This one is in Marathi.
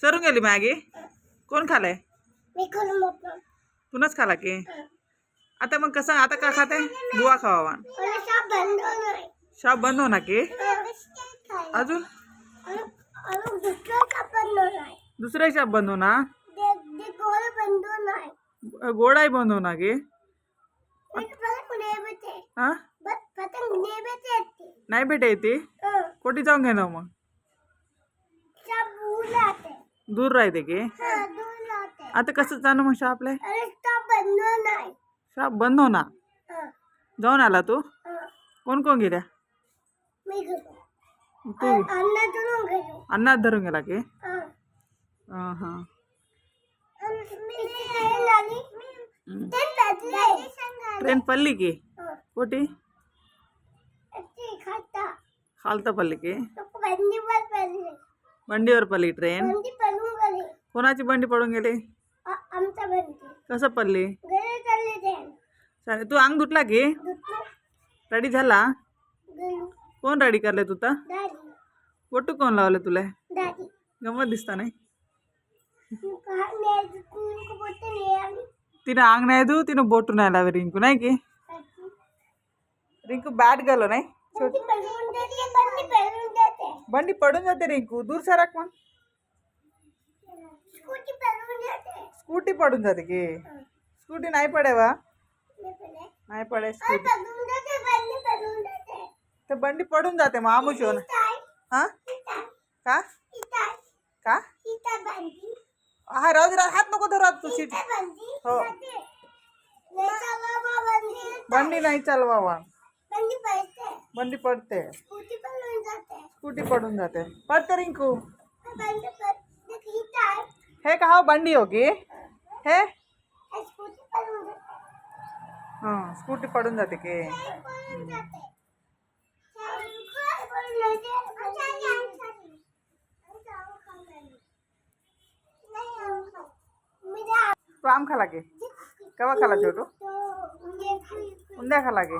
सरून गेली मॅगी. कोण खालाय? मी कोण मोठं तूनच खाला की. आता मग कसं आता का खाते? बुवा खावा. मला शाप बंद नाही. शॉप बंद होणार की अजून दुसरं का बंद नाही. दुसरा शॉप बंद होणार. ते गोल बंद नाही. गोडाई बंद होणार की. हा नाही भेटे ती कोटी जाऊन घे ना मग. दूर राहते की. आता कसं जाणं मग शॉपला? शॉप बंद होणार. जाऊन आला तू? कोण कोण गेल्या? तू अन्नात धरून गेला की. हा हा ट्रेन पडली की कोटी खालता पडली की. बंडीवर पडली ट्रेन. कोणाची बंडी पडून गेली? कसं पडली? तू अंग धुतला की रेडी झाला? कोण रेडी करले तू तर? फोटो कोण लावले तुला? गमत दिसता नाही. तिने अंग नाही धू तिने बोटू नाही लावे रिंकू नाही की. रिंकू बॅट गेलो नाही. बंडी पडून जाते रिंकू. दूर सरक मग. स्कूटी पडून जाते की. स्कूटी नाही पडे वा नाही पडे स्कूटी. तर बंडी पडून जाते मग आमुच हो ना. हा का का हा राहू दे हात नको धरू तू सीट. हो बंडी नाही चालवा. बंडी पडते. स्कूटी पडून जाते. पडते रिंकू. हे का हो बंडी होगी हे. हाँ स्कूटी पडून जाते की. तू आम खाला की कवा खाला छोटू? उंद्या खाला की.